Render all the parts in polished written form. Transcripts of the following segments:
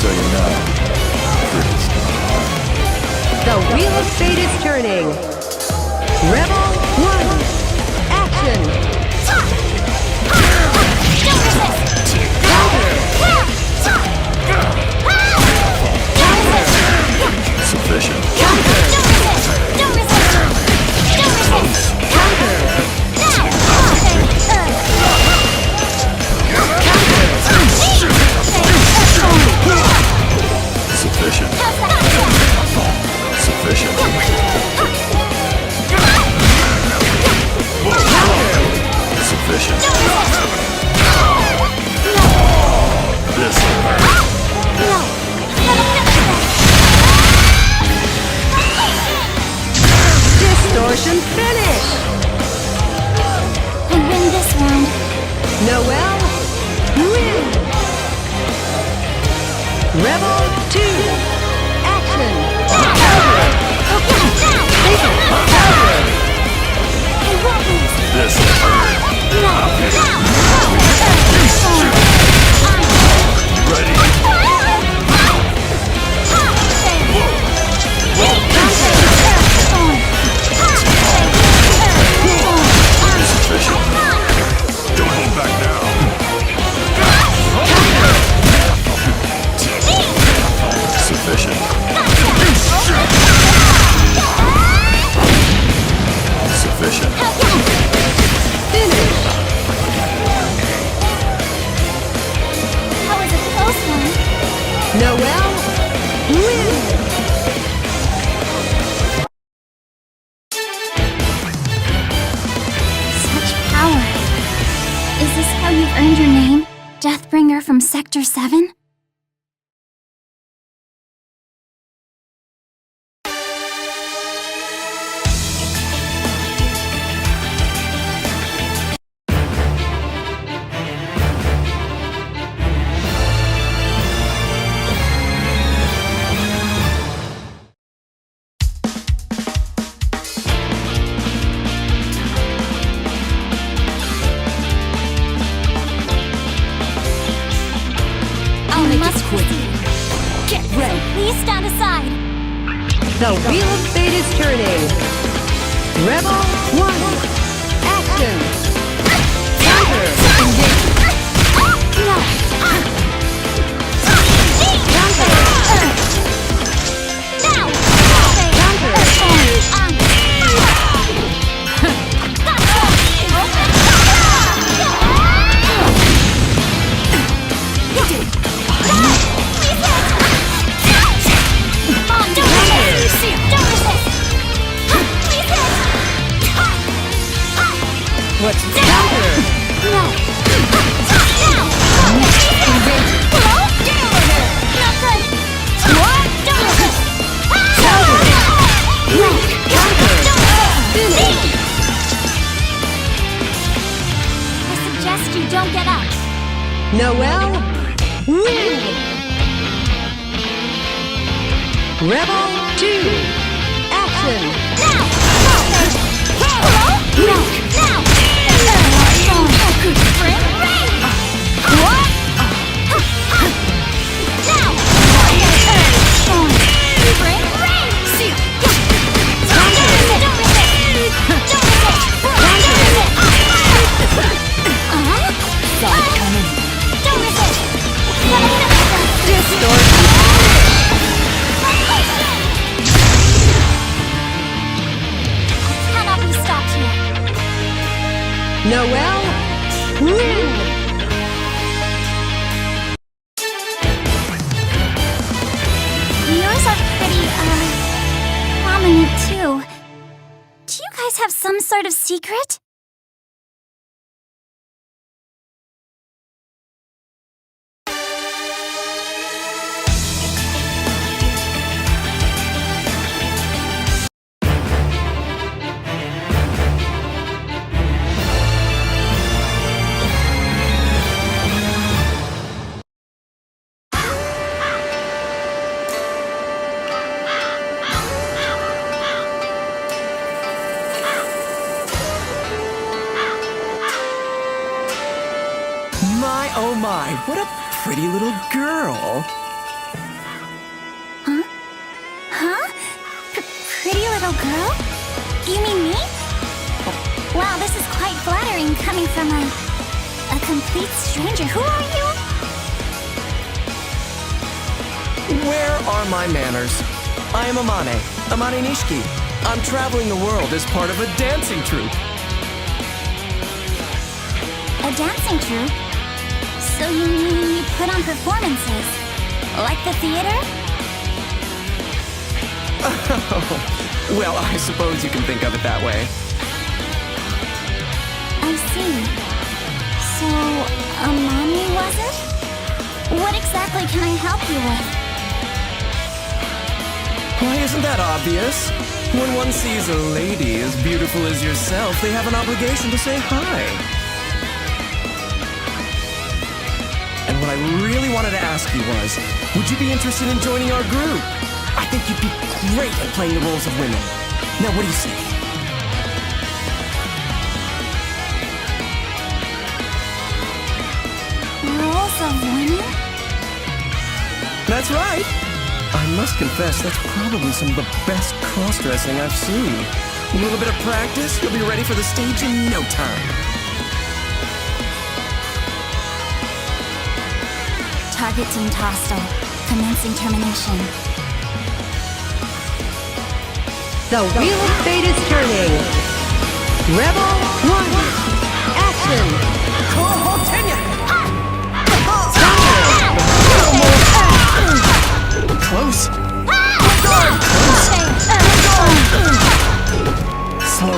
so you know. Pretty stuff. The wheel of fate is turning. Rebel 1, action! Sufficient. Sufficient. Sufficient. Sufficient. This will hurt. Distortion finish! I win this round. Noel, win! Rebel 2, action! This will hurt. Ready. Sufficient. Don't hold back now. Sufficient. Sufficient. Finish! That was a close one. Noel, win! Such power. Is this how you've earned your name? Deathbringer from Sector 7? Get ready! Please stand aside. The wheel of fate is turning. Rebel 1, action! Counter! Engage! What's counter? No. Engage! Get over here! Not good! What? Counter! Finish! I suggest you don't get up. Noel, win! Rebel 2, action! Now! Hello? Now! Good friend! What? Now! Bring rain! See ya! Don't resist! Saw it coming. Don't resist! Distortion! Cannot be stopped here. Noel, win! Yours are pretty, prominent too. Do you guys have some sort of secret? My, oh my, what a pretty little girl. little girl? You mean me? Wow, this is quite flattering coming from a complete stranger. Who are you? Where are my manners? I am Amane Nishiki. I'm traveling the world as part of a dancing troupe. A dancing troupe? So you mean you put on performances? Like the theater? Well, I suppose you can think of it that way. I see. So, Amani was it? What exactly can I help you with? Why, isn't that obvious? When one sees a lady as beautiful as yourself, they have an obligation to say hi. And what I really wanted to ask you was, would you be interested in joining our group? I think you'd be great at playing the roles of women. Now, what do you say? Roles of women? That's right. I must confess, that's probably some of the best cross-dressing I've seen. A little bit of practice, you'll be ready for the stage in no time. Target deemed hostile. Commencing termination. The wheel of fate is turning. Rebel 1. Action. Close. Slow.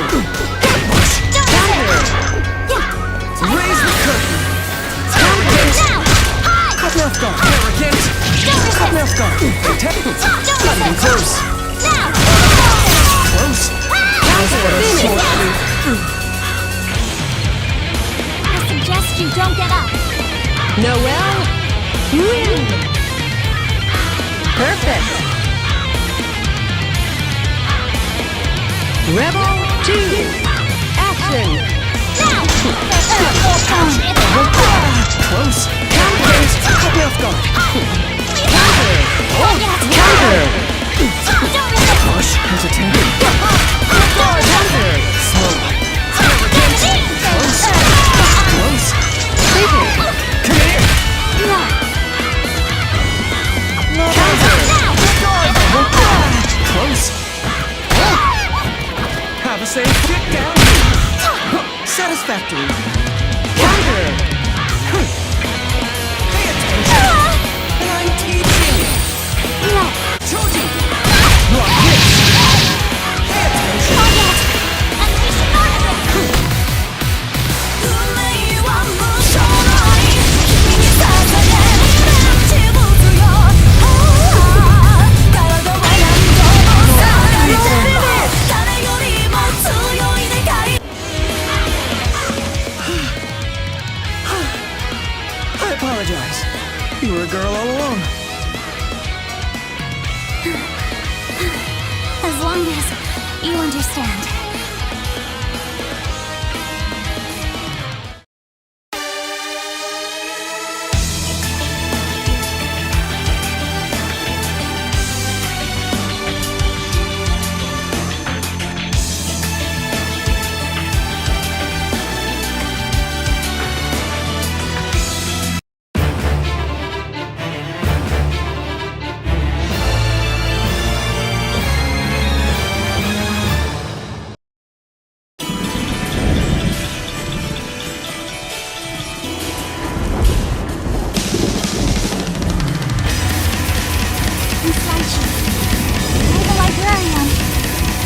Raise the curtain. Cut me off guard. Arrogant. Cut me off guard. Protect. Not even close. Close. I suggest you don't get up. Noel, win. Perfect. Rebel 2. Action. Close. Cut me off guard. Counter. Push. Hesitant. Slow. Close. Close. Come here. Close. Have a safe get down. Satisfactory. Counter. Pay attention. And I'm teaching you. Choji. Block this. Pay attention. I apologize. You were a girl all along. As long as you understand.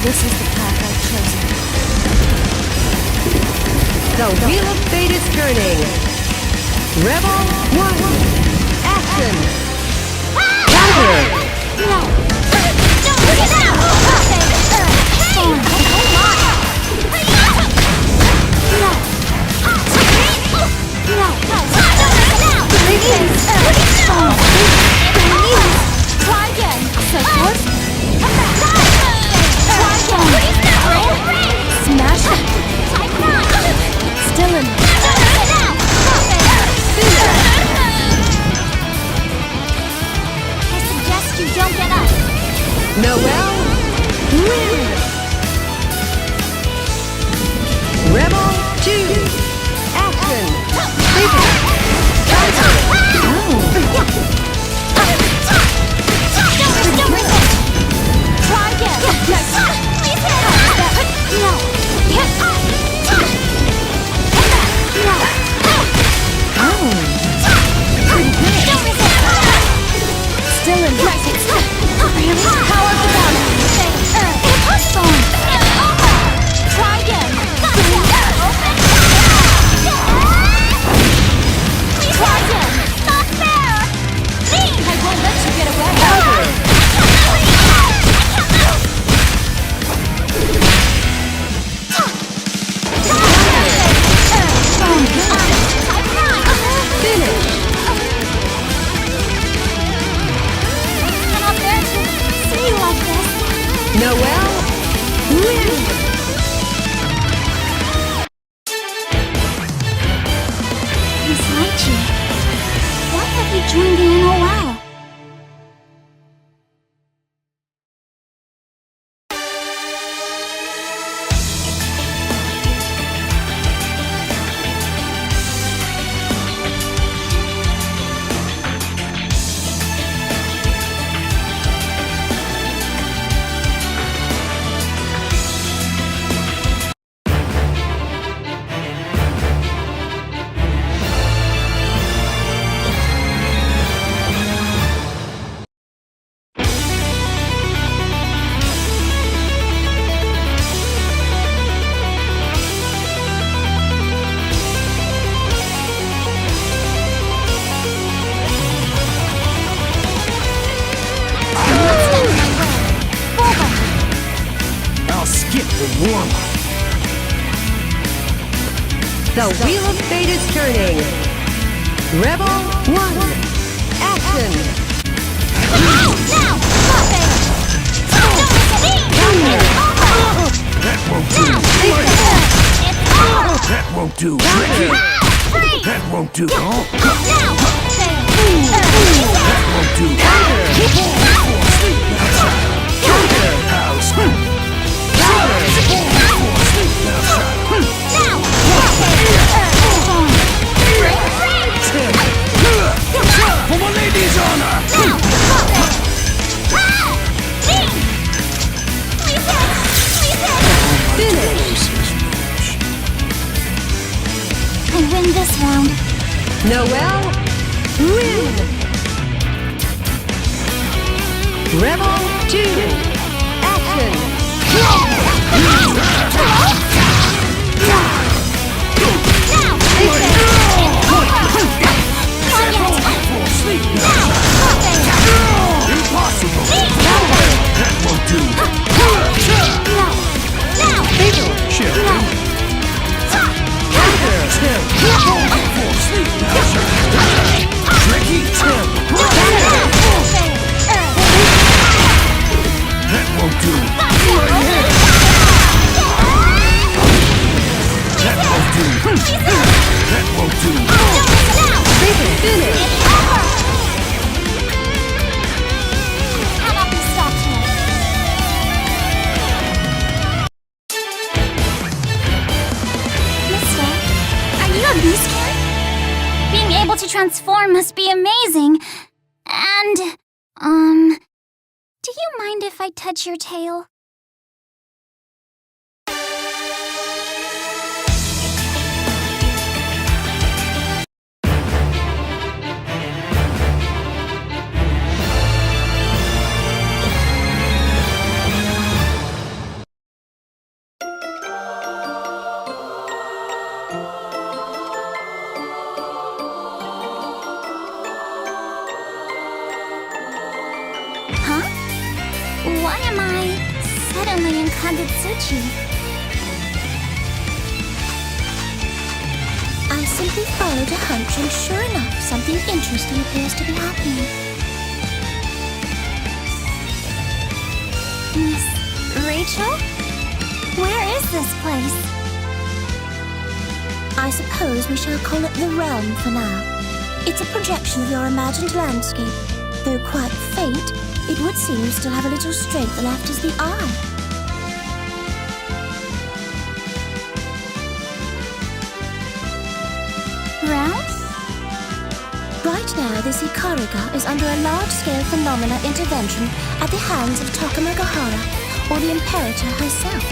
This is the path I've chosen. The wheel of fate is turning. Rebel 1. Action. Counter. No! Don't look it out! Storm! Try again! Support? Try again! Smash it! Still in. I suggest you don't get up. Noel, win. transform. The wheel of fate is turning. Rebel 1. Action. Now! Stop it! Don't miss it! That won't do. It's over! That won't do. Free! That won't do. Now! That won't do. House. For my lady's honor. Finish. I win this round. Noel, win. Rebel 2. Action. Impossible. That won't do. Shit. Tricky. That won't do. That won't do. That won't do. Finish. Cannot be stopped here. Mister, are you a beast kid? Being able to transform must be amazing. And, do you mind if I touch your tail? Huh? Why am I suddenly in Kagetsuchi? I simply followed a hunch and sure enough, something interesting appears to be happening. Miss Rachel? Where is this place? I suppose we shall call it the Realm for now. It's a projection of your imagined landscape. Though quite faint, it would seem you still have a little strength left as the eye. Realm? Right now, this Ikariga is under a large-scale phenomena intervention at the hands of Takamagahara, or the Imperator herself.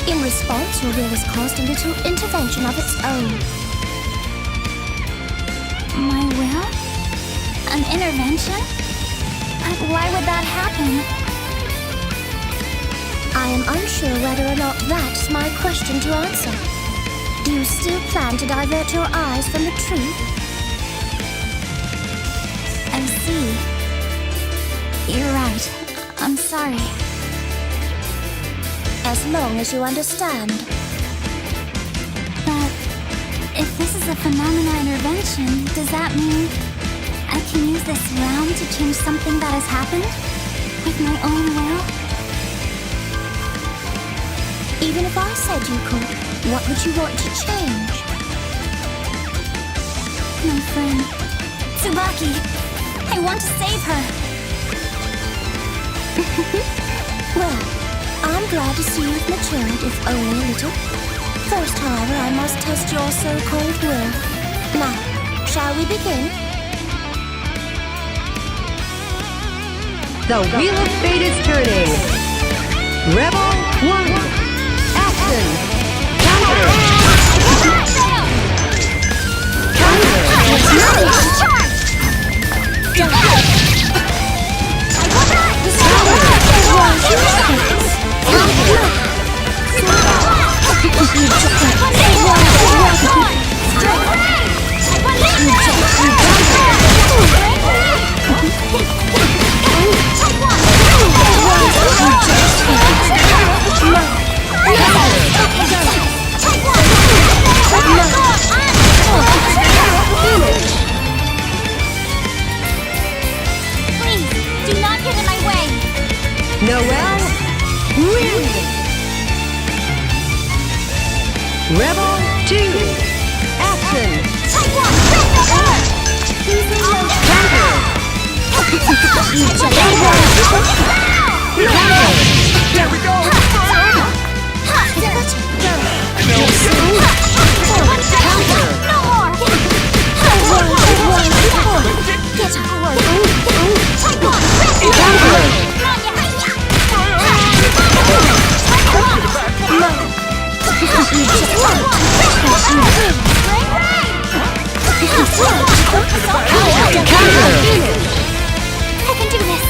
In response, your will has caused a little intervention of its own. My will? An intervention? But why would that happen? I am unsure whether or not that's my question to answer. Do you still plan to divert your eyes from the truth? I see. You're right. I'm sorry. As long as you understand. But if this is a phenomena intervention, does that mean I can use this realm to change something that has happened? With my own will? Even if I said you could, what would you want to change? My friend, Tsubaki. I want to save her. Well, I'm glad to see you've matured, if only a little. First, however, I must test your so-called will. Now, shall we begin? The wheel of fate is turning. Rebel 1. Action. Counter. Counter. Noel, win! Rebel 2, action! There we go! I can do this.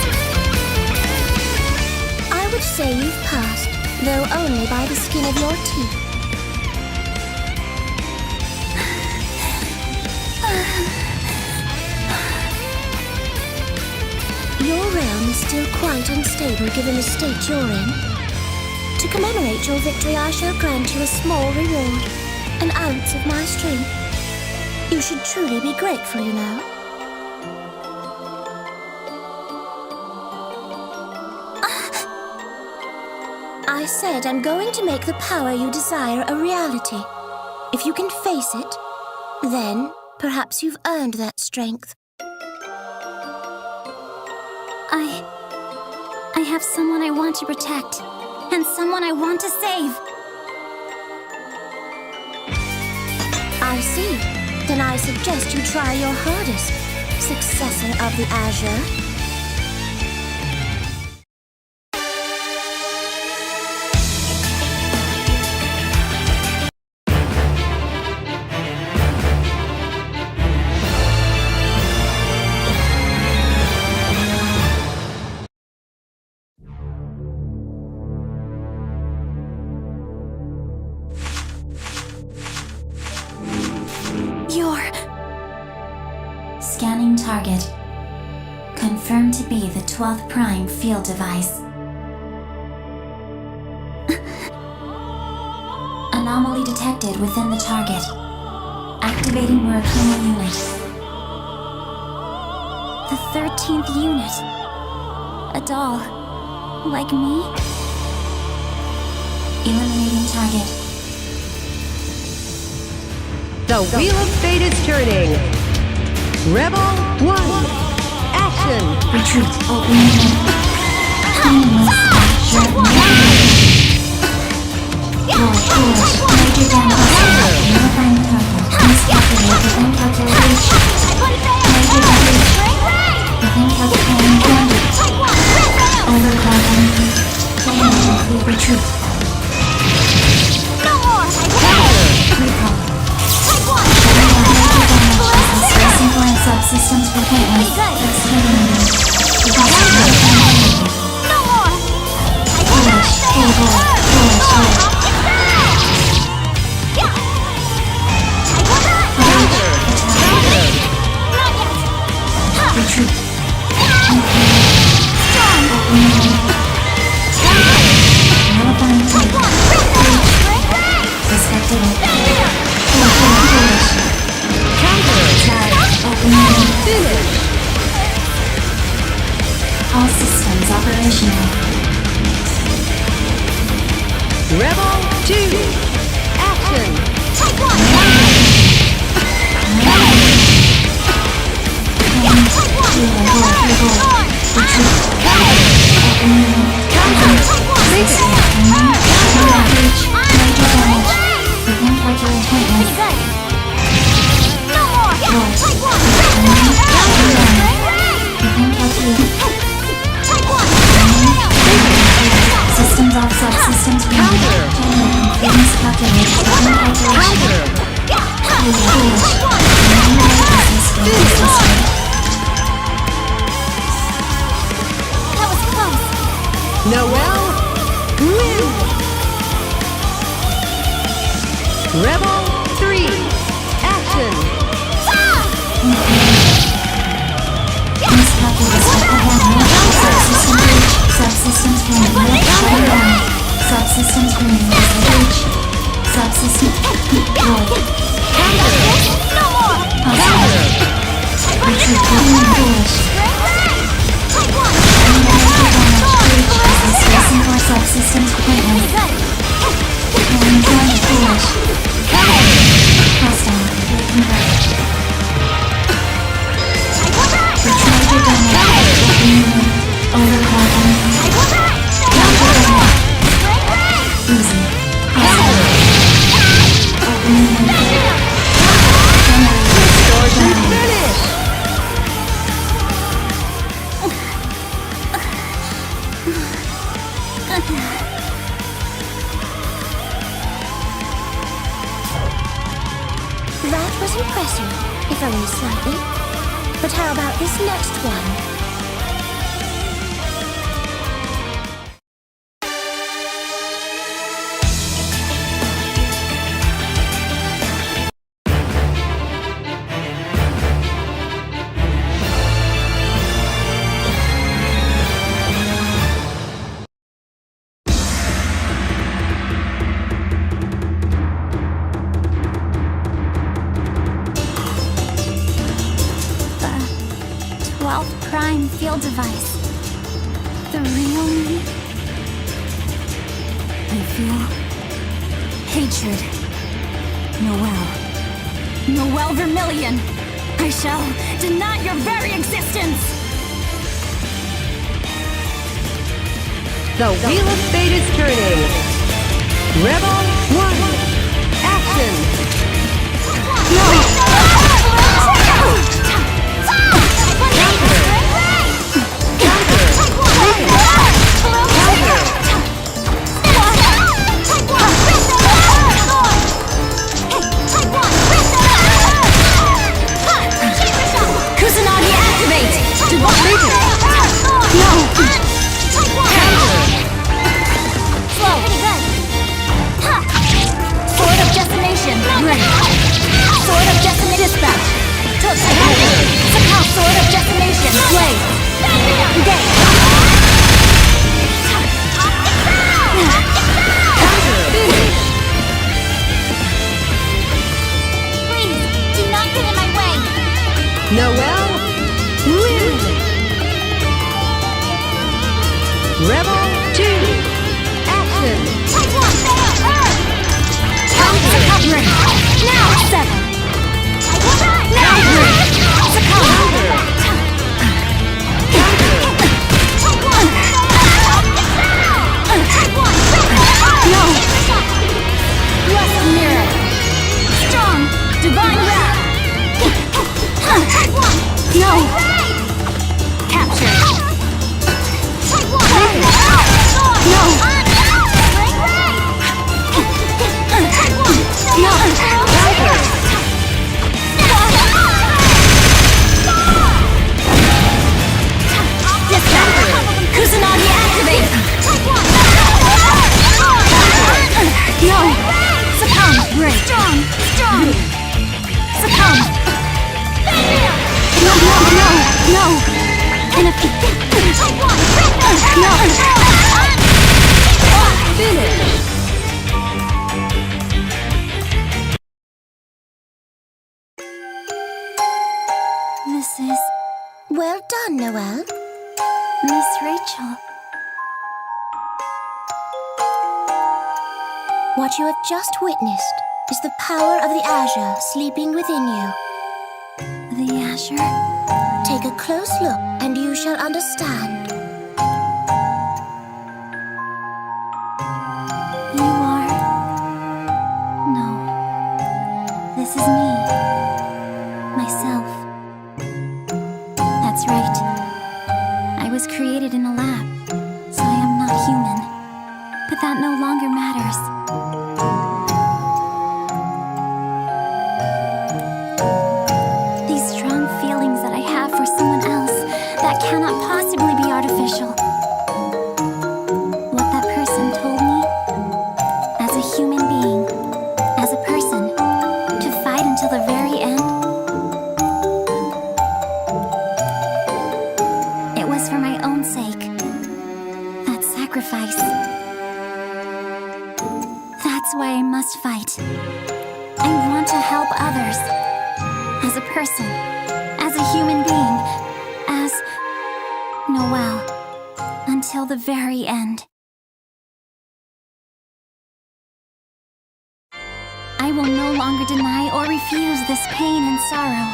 I would say you've passed, though only by the skin of your teeth. Your realm is still quite unstable given the state you're in. To commemorate your victory, I shall grant you a small reward, an ounce of my strength. You should truly be grateful, you know. I said I'm going to make the power you desire a reality. If you can face it, then perhaps you've earned that strength. I have someone I want to protect, and someone I want to save. I see. Then I suggest you try your hardest, successor of the Azure. Scanning target. Confirmed to be the 12th Prime field device. Anomaly detected within the target. Activating Murakami unit. The 13th unit. A doll. Like me? Eliminating target. The Wheel of Fate is turning. Rebel 1, action! Retreat. Opening unit. Cleaning list. Major damage. Notifying target. Miscalculate within calculation. Major damage. Within calculation. Overclock enemy. Complete retreat. No more! Recall. Simple and subsystems for pointless. Exterminating. No more! Foolish. Foolish. Retreat. Nullifying target. Respected. Foolish. Finish! All systems operational. Rebel 2, action! Systems off, subsystems counter. Things calculated. That was close. Noel, win! Rebel 3, action! Subsystems green. Subsystems green. Subsystems void. No more! Retreat. Foolish. Take one! this next one. Prime field device. The real me? I feel hatred. Noel Vermilion! I shall deny your very existence! The Wheel of Fate is turning. Rebel 1. Action! Noel, win! Rebel 2, action! Recovering! Now 7! Now 3! No! Blessed mirror! Strong! Divine wrath! No! Capture! No! Kusanagi activate! No! Succumb! Strong! Succumb! No! Finish! This is Well done, Noel. Miss Rachel. What you have just witnessed is the power of the Azure sleeping within you. The Azure? Take a close look and you shall understand. You are... No. This is me. Myself. That's right. I was created in a lab, so I am not human. But that no longer matters. These strong feelings that I have for someone else, that cannot possibly be artificial. What that person told me, as a human being, as a person, to fight until the very end, it was for my own sake. That sacrifice. That's why I must fight. I want to help others. As a person, as a human being, as Noel, until the very end. I will no longer deny or refuse this pain and sorrow,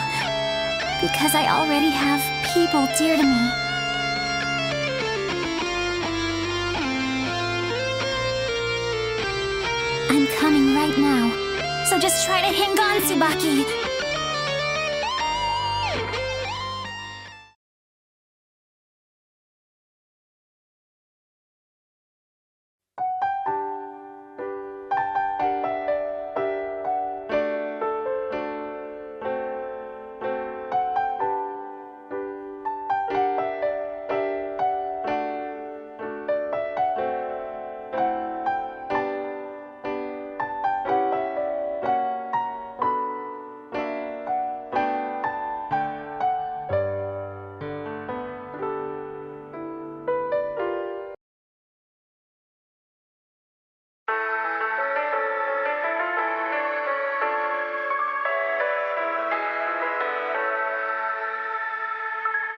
because I already have people dear to me. I'm coming right now, so just try to hang on, Tsubaki.